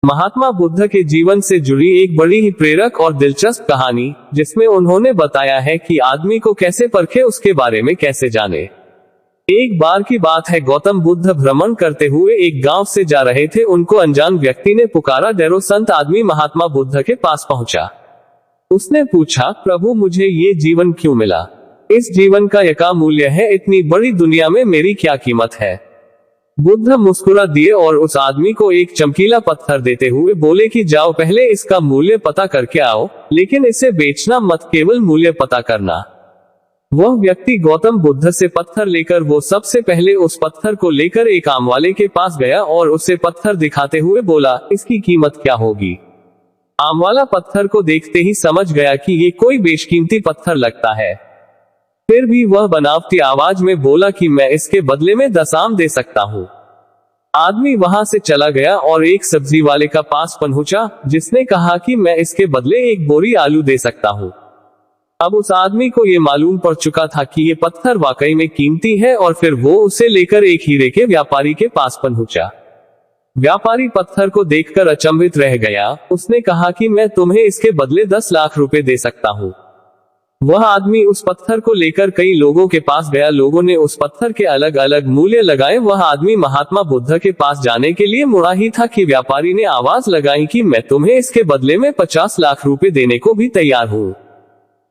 महात्मा बुद्ध के जीवन से जुड़ी एक बड़ी ही प्रेरक और दिलचस्प कहानी, जिसमें उन्होंने बताया है कि आदमी को कैसे परखे, उसके बारे में कैसे जाने। एक बार की बात है, गौतम बुद्ध भ्रमण करते हुए एक गांव से जा रहे थे। उनको अनजान व्यक्ति ने पुकारा। डरो संत आदमी महात्मा बुद्ध के पास पहुंचा। उसने पूछा, प्रभु मुझे ये जीवन क्यों मिला? इस जीवन का क्या मूल्य है? इतनी बड़ी दुनिया में मेरी क्या कीमत है? बुद्ध मुस्कुरा दिए और उस आदमी को एक चमकीला पत्थर देते हुए बोले कि जाओ, पहले इसका मूल्य पता करके आओ, लेकिन इसे बेचना मत, केवल मूल्य पता करना। वह व्यक्ति गौतम बुद्ध से पत्थर लेकर वो सबसे पहले उस पत्थर को लेकर एक आम वाले के पास गया और उसे पत्थर दिखाते हुए बोला, इसकी कीमत क्या होगी? आम वाला पत्थर को देखते ही समझ गया कि ये कोई बेशकीमती पत्थर लगता है। फिर भी वह बनावटी आवाज में बोला कि मैं इसके बदले में 10 आम दे सकता हूँ। आदमी वहां से चला गया और एक सब्जी वाले का पास पहुंचा, जिसने कहा कि मैं इसके बदले 1 बोरी आलू दे सकता हूँ। अब उस आदमी को ये मालूम पड़ चुका था कि ये पत्थर वाकई में कीमती है और फिर वो उसे लेकर एक हीरे के व्यापारी के पास पहुंचा। व्यापारी पत्थर को देखकर अचंभित रह गया। उसने कहा कि मैं तुम्हें इसके बदले 10 लाख रुपए दे सकता हूँ। वह आदमी उस पत्थर को लेकर कई लोगों के पास गया। लोगों ने उस पत्थर के अलग अलग मूल्य लगाए। वह आदमी महात्मा बुद्ध के पास जाने के लिए मुड़ा ही था कि व्यापारी ने आवाज लगाई कि मैं तुम्हें इसके बदले में 50 लाख रुपए देने को भी तैयार हूँ।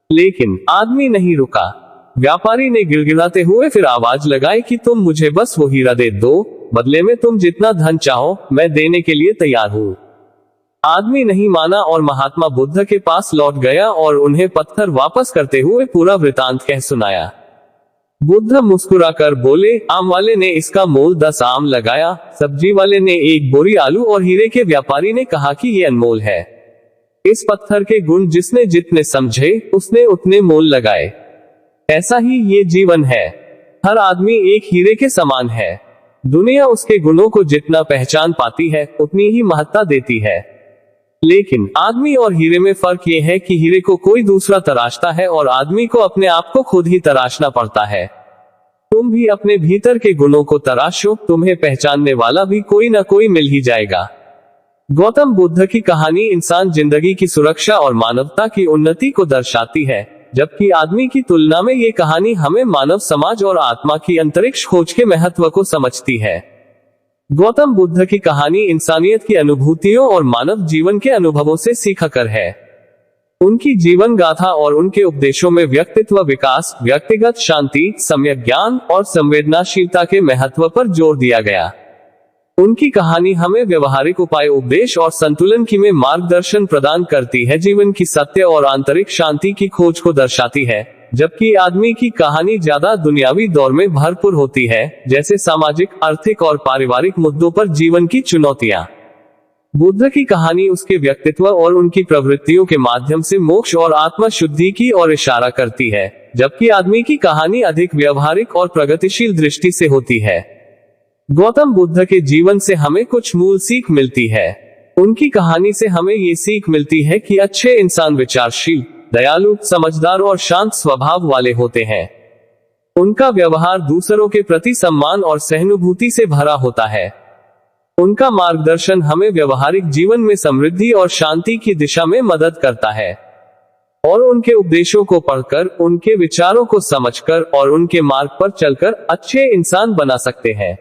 लेकिन आदमी नहीं रुका। व्यापारी ने गिड़गिड़ाते हुए फिर आवाज लगाई कि तुम मुझे बस वो हीरा दे दो, बदले में तुम जितना धन चाहो मैं देने के लिए तैयार हूँ। आदमी नहीं माना और महात्मा बुद्ध के पास लौट गया और उन्हें पत्थर वापस करते हुए पूरा वृतांत कह सुनाया। बुद्ध मुस्कुराकर बोले, आम वाले ने इसका मोल 10 आम लगाया, सब्जी वाले ने 1 बोरी आलू और हीरे के व्यापारी ने कहा कि ये अनमोल है। इस पत्थर के गुण जिसने जितने समझे उसने उतने मोल लगाए। ऐसा ही ये जीवन है। हर आदमी एक हीरे के समान है। दुनिया उसके गुणों को जितना पहचान पाती है उतनी ही महत्ता देती है। लेकिन आदमी और हीरे में फर्क ये है कि हीरे को कोई दूसरा तराशता है और आदमी को अपने आप को खुद ही तराशना पड़ता है। तुम भी अपने भीतर के गुणों को तराशो, तुम्हें पहचानने वाला भी कोई न कोई मिल ही जाएगा। गौतम बुद्ध की कहानी इंसान जिंदगी की सुरक्षा और मानवता की उन्नति को दर्शाती है, जबकि आदमी की तुलना में ये कहानी हमें मानव समाज और आत्मा की अंतरिक्ष खोज के महत्व को समझती है। गौतम बुद्ध की कहानी इंसानियत की अनुभूतियों और मानव जीवन के अनुभवों से सीखकर है। उनकी जीवन गाथा और उनके उपदेशों में व्यक्तित्व विकास, व्यक्तिगत शांति, सम्यक ज्ञान और संवेदनाशीलता के महत्व पर जोर दिया गया। उनकी कहानी हमें व्यवहारिक उपाय, उपदेश और संतुलन की में मार्गदर्शन प्रदान करती है, जीवन की सत्य और आंतरिक शांति की खोज को दर्शाती है, जबकि आदमी की कहानी ज्यादा दुनियावी दौर में भरपूर होती है, जैसे सामाजिक, आर्थिक और पारिवारिक मुद्दों पर जीवन की चुनौतियां। बुद्ध की कहानी उसके व्यक्तित्व और उनकी प्रवृत्तियों के माध्यम से मोक्ष और आत्म शुद्धि की ओर इशारा करती है, जबकि आदमी की कहानी अधिक व्यवहारिक और प्रगतिशील दृष्टि से होती है। गौतम बुद्ध के जीवन से हमें कुछ मूल सीख मिलती है। उनकी कहानी से हमें ये सीख मिलती है कि अच्छे इंसान विचारशील, दयालु, समझदार और शांत स्वभाव वाले होते हैं। उनका व्यवहार दूसरों के प्रति सम्मान और सहानुभूति से भरा होता है। उनका मार्गदर्शन हमें व्यवहारिक जीवन में समृद्धि और शांति की दिशा में मदद करता है। और उनके उपदेशों को पढ़कर, उनके विचारों को समझकर और उनके मार्ग पर चलकर अच्छे इंसान बना सकते हैं।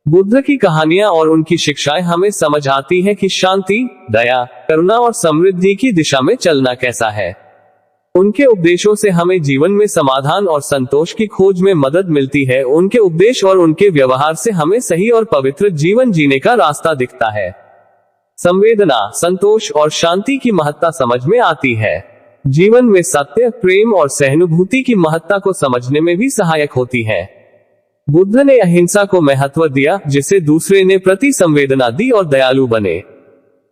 बुद्ध की कहानियां और उनकी शिक्षाएं हमें समझ आती है कि शांति, दया, करुणा और समृद्धि की दिशा में चलना कैसा है। उनके उपदेशों से हमें जीवन में समाधान और संतोष की खोज में मदद मिलती है। उनके उपदेश और उनके व्यवहार से हमें सही और पवित्र जीवन जीने का रास्ता दिखता है। संवेदना, संतोष और शांति की महत्ता समझ में आती है। जीवन में सत्य, प्रेम और सहानुभूति की महत्ता को समझने में भी सहायक होती है। बुद्ध ने अहिंसा को महत्व दिया, जिसे दूसरे ने प्रति संवेदना दी और दयालु बने।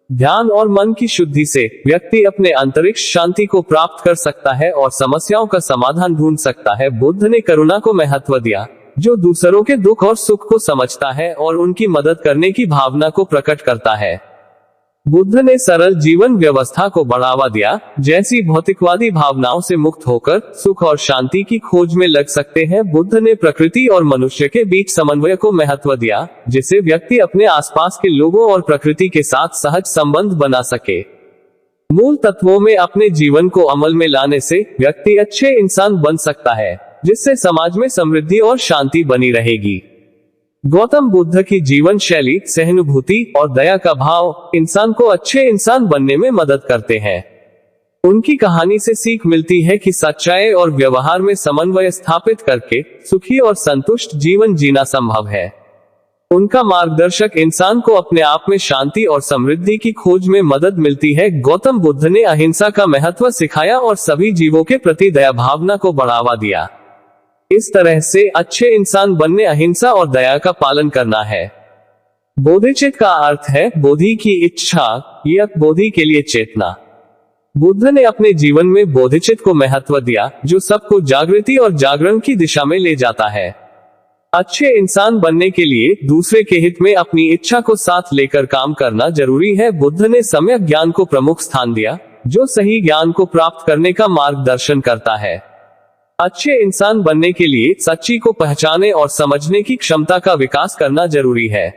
ध्यान और मन की शुद्धि से व्यक्ति अपने अंतरिक्ष शांति को प्राप्त कर सकता है और समस्याओं का समाधान ढूंढ सकता है। बुद्ध ने करुणा को महत्व दिया, जो दूसरों के दुख और सुख को समझता है और उनकी मदद करने की भावना को प्रकट करता है। बुद्ध ने सरल जीवन व्यवस्था को बढ़ावा दिया, जैसी भौतिकवादी भावनाओं से मुक्त होकर सुख और शांति की खोज में लग सकते हैं। बुद्ध ने प्रकृति और मनुष्य के बीच समन्वय को महत्व दिया, जिससे व्यक्ति अपने आसपास के लोगों और प्रकृति के साथ सहज संबंध बना सके। मूल तत्वों में अपने जीवन को अमल में लाने से व्यक्ति अच्छे इंसान बन सकता है, जिससे समाज में समृद्धि और शांति बनी रहेगी। गौतम बुद्ध की जीवन शैली, सहानुभूति और दया का भाव इंसान को अच्छे इंसान बनने में मदद करते हैं। उनकी कहानी से सीख मिलती है कि सच्चाई और व्यवहार में समन्वय स्थापित करके सुखी और संतुष्ट जीवन जीना संभव है। उनका मार्गदर्शक इंसान को अपने आप में शांति और समृद्धि की खोज में मदद मिलती है। गौतम बुद्ध ने अहिंसा का महत्व सिखाया और सभी जीवों के प्रति दया भावना को बढ़ावा दिया। इस तरह से अच्छे इंसान बनने अहिंसा और दया का पालन करना है। बोधिचित्त का अर्थ है बोधि की इच्छा, यक बोधि के लिए चेतना। बुद्ध ने अपने जीवन में बोधिचित्त को महत्व दिया, जो सबको जागृति और जागरण की दिशा में ले जाता है। अच्छे इंसान बनने के लिए दूसरे के हित में अपनी इच्छा को साथ लेकर काम करना जरूरी है। बुद्ध ने सम्यक ज्ञान को प्रमुख स्थान दिया, जो सही ज्ञान को प्राप्त करने का मार्गदर्शन करता है। अच्छे इंसान बनने के लिए सच्ची को पहचानने और समझने की क्षमता का विकास करना जरूरी है।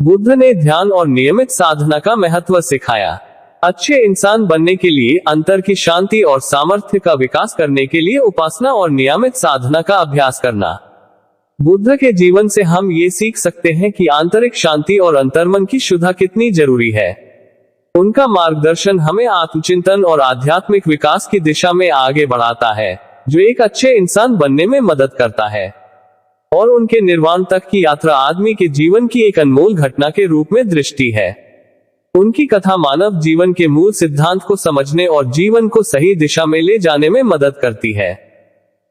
बुद्ध ने ध्यान और नियमित साधना का महत्व सिखाया। अच्छे इंसान बनने के लिए अंतर की शांति और सामर्थ्य का विकास करने के लिए उपासना और नियमित साधना का अभ्यास करना। बुद्ध के जीवन से हम ये सीख सकते हैं कि आंतरिक शांति और अंतर्मन की शुद्धता कितनी जरूरी है। उनका मार्गदर्शन हमें आत्मचिंतन और आध्यात्मिक विकास की दिशा में आगे बढ़ाता है, जो एक अच्छे इंसान बनने में मदद करता है। और उनके निर्वाण तक की यात्रा आदमी के जीवन की एक अनमोल घटना के रूप में दृष्टि है। उनकी कथा मानव जीवन के मूल सिद्धांत को समझने और जीवन को सही दिशा में ले जाने में मदद करती है।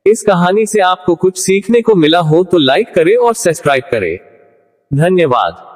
इस कहानी से आपको कुछ सीखने को मिला हो तो लाइक करें और सब्सक्राइब करें। धन्यवाद।